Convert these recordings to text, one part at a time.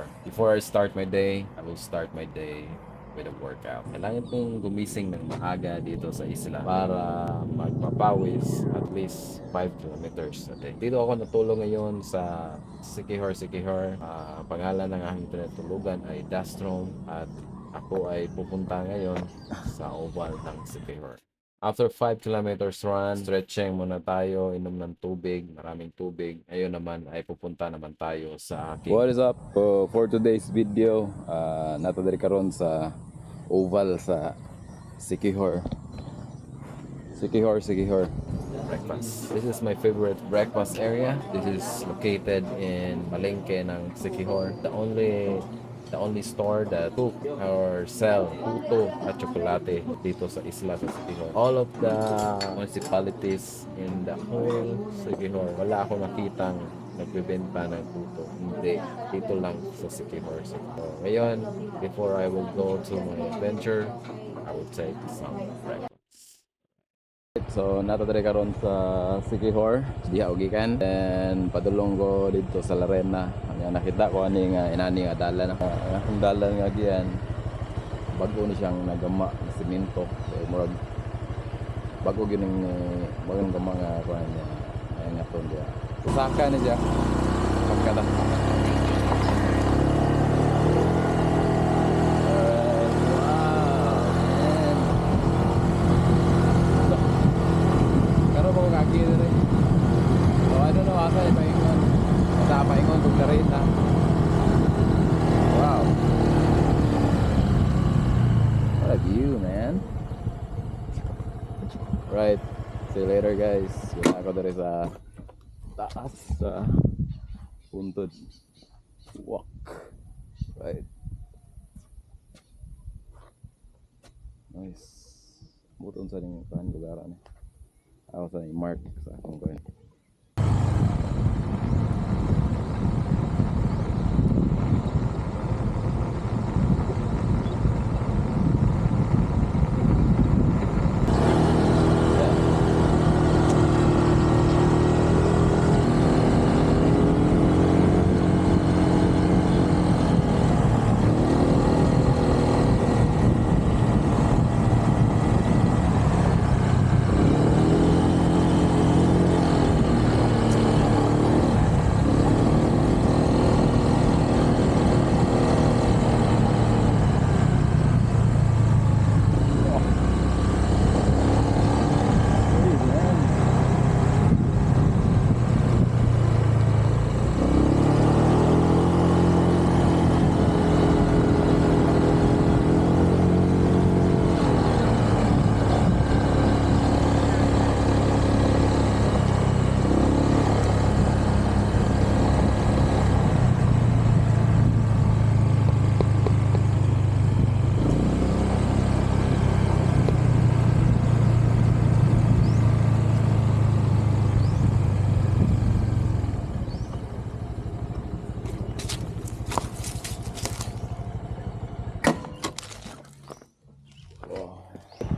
Sikihor. Before I start my day, I will start my day with a workout. Kailangan kong gumising ng maaga dito sa isla para magpapawis at least 5 kilometers a day. Dito ako natulog ngayon sa Sikihor. Pangalan ng aking tinutulugan ay Dastrom at ako ay pupunta ngayon sa oval ng Sikihor. After 5 kilometers run, stretching muna tayo, inom ng tubig, maraming tubig. Ngayon naman ay pupunta naman tayo sa aking... What is up? For today's video, natadari karon sa oval sa Sikihor. breakfast. This is my favorite breakfast area. This is located in Malengke ng Sikihor. The only store that cook or sell puto at chocolate dito sa isla sa Sikihor. All of the municipalities in the whole Sikihor, wala akong nakitang nagbebenta ng puto. Hindi. Dito lang sa Sikihor. So, ngayon, before I will go to my adventure, I will take some breakfast. So natadari karon sa Sikihor, diha ugikan. And padulong ko dito sa Larena. Nga nakita ko ani nga inani nga dalan ang dalan nga giyan. Bago ni siyang nagama na semento. So murag bago gining bagong gama nga kuan niya. Ay nga ton dia. Saka ni siya. Pagkada. Wow. What a view, man. Right. See you later, guys. Yun ako dari sa taas sa Puntod Walk. Right. Nice. Buton sa ning lugaran. Ako sa ning mark sa akong kuan.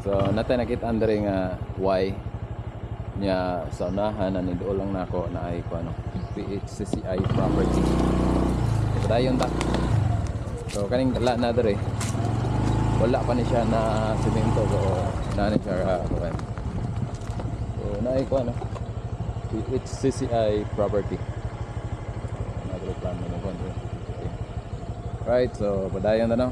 So natay nakita andre nga Y nya sa unahan ani dool lang nako na ay kuno PHCCI property. Padayon ta. So kaning dala na dere. Wala pa ni siya na semento so na ni siya kuan. So na ay kuno PHCCI property. Nadro plan mo kuan. Right, so padayon ta no.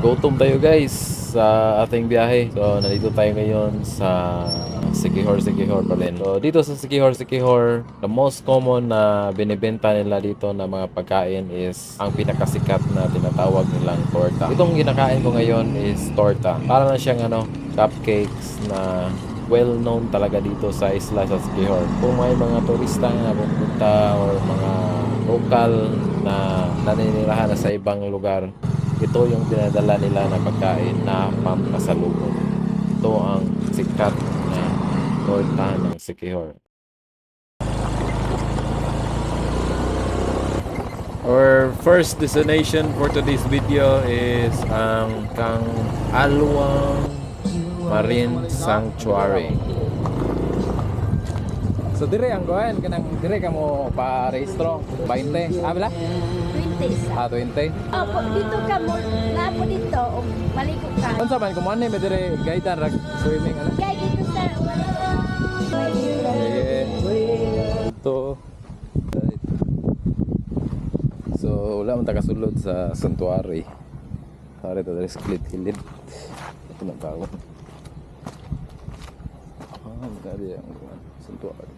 gutom tayo guys sa ating biyahe. So nandito tayo ngayon sa Siquijor pa rin. So dito sa Siquijor, the most common na binibenta nila dito na mga pagkain is ang pinakasikat na tinatawag nilang torta. Itong kinakain ko ngayon is torta. Para na siyang cupcakes na well known talaga dito sa isla sa Siquijor. Kung may mga turista na pupunta or mga local na naninirahan na sa ibang lugar, ito yung dinadala nila na pagkain na pampasalubong. Ito ang sikat na torta ng Siquijor. Our first destination for today's video is ang Kang Alwang Marine Sanctuary. So dire ang kuan kanang dire ka mo pa-rehistro 20. Bala? 20 isa. 20. Opo, dito ka mo. Napo dito. O, maliko ka. Unsa man kung ano may dire gaitan rag swimming ano? Kaya dito sa maliko. Ito. So wala man ta kasulod sa sanctuary. Pare to dire split hilid. Ito na tao. Magkari ang sanctuary.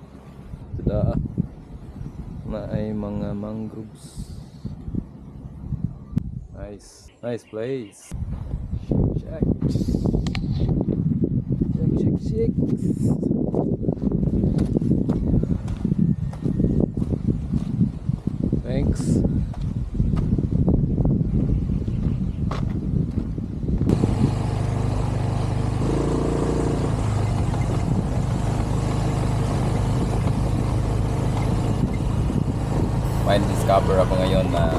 Sudah na ay mga mangroves. Nice place. Check. Thanks. May discover ako ngayon na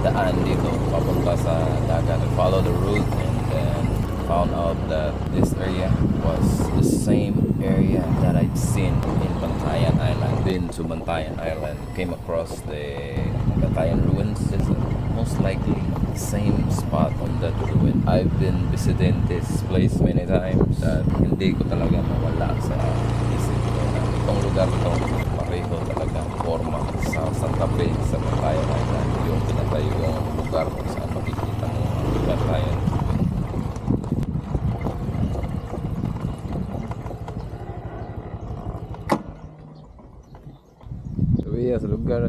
daan dito papunta sa dagat. I follow the route and then found out that this area was the same area that I'd seen in Bantayan Island. Been to Bantayan Island, came across the Bantayan ruins. It's most likely the same spot on that ruin. I've been visiting this place many times at hindi ko talaga mawala sa isip ko na itong lugar to pareho talaga forma sa Santa Fe sa Bantayan Island, yung pinatayong lugar kung saan makikita mo ang Bantayan. So sa lugar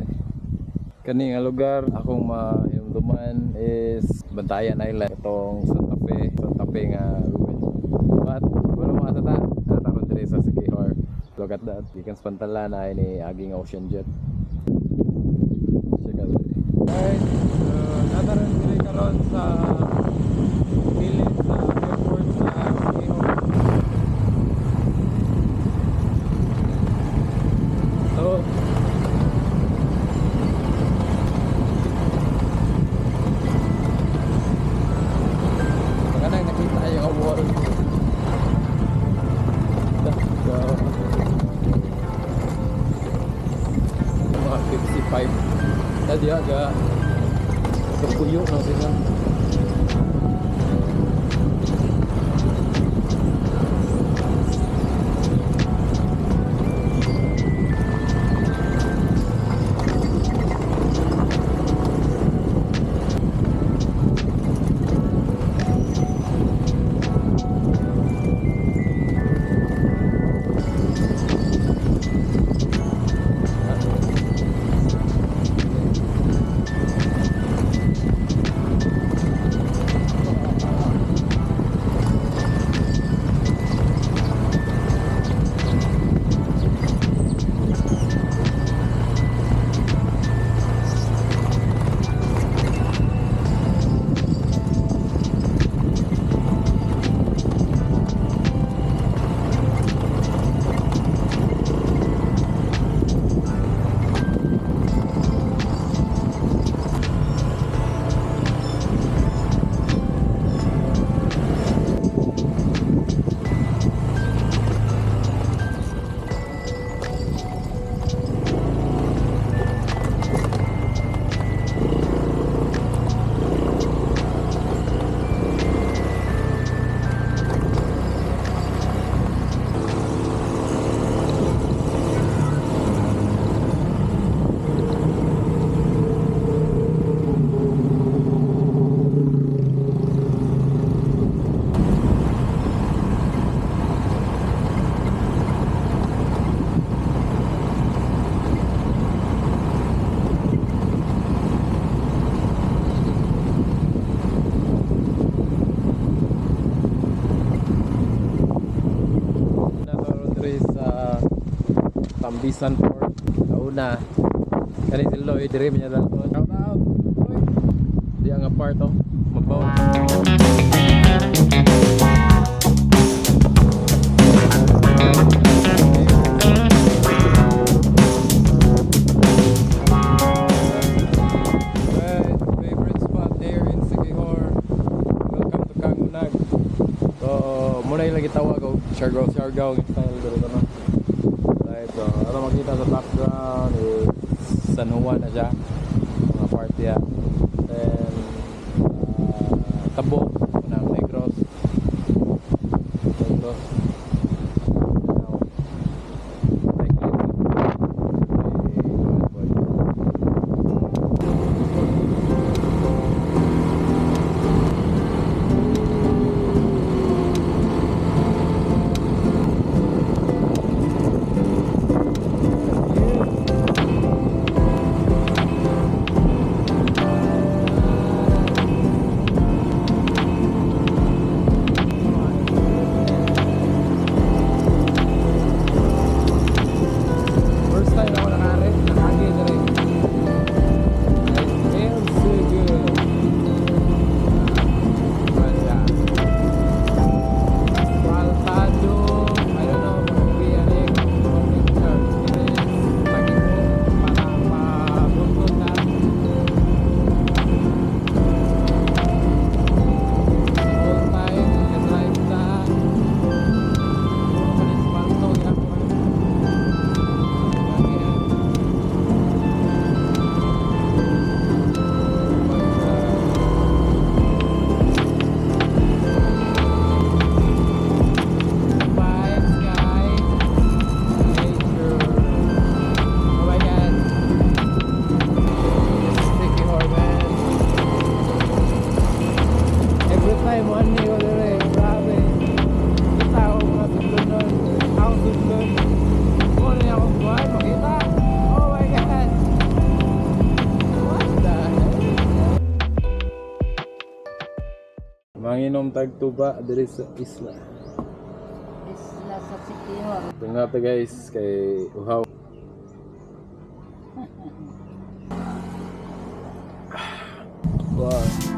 kani nga lugar akong mahinumduman is Bantayan Island, itong Santa Fe nga ruin. But wala mga sata nataron diri sa Siquijor. Look at that, gikan sa pantala na ini aging ocean jet. Check out it. Alright, nataron diri karon sa village sa airport sa Siquijor. So magandang nakita yung award. Mga 55 tadi agak terkuyuk no sila. Bisan Port. Kauna. Kani si Lloyd, dire niya dal. Shout out. Lloyd. Di ang apart oh. Mabaw. Favorite spot here in Siquijor. Welcome to Kangunag. So, muna yung lagi tawag o Siargao style dito no. Right, so ano makita sa background is San Juan na siya, mga party ya. Then Tabo ng Negros. Now, like this. First time ako nakari dire. Feels so good. Ganda. Paltado. I don't know kung biyarik. Picture. It is lagi ko para mabuntun na. All time nag-drive sa Panismalto. Every time one day ko dire, grabe. Kita ako mga tudlon nun. Ako tudlon. Kung ano akong buhay, makita. Oh my God! What the heck? Manginom tagtuba diri sa isla. Isla sa Siquijor. Ito nga to guys, kay Uhaw. Wow.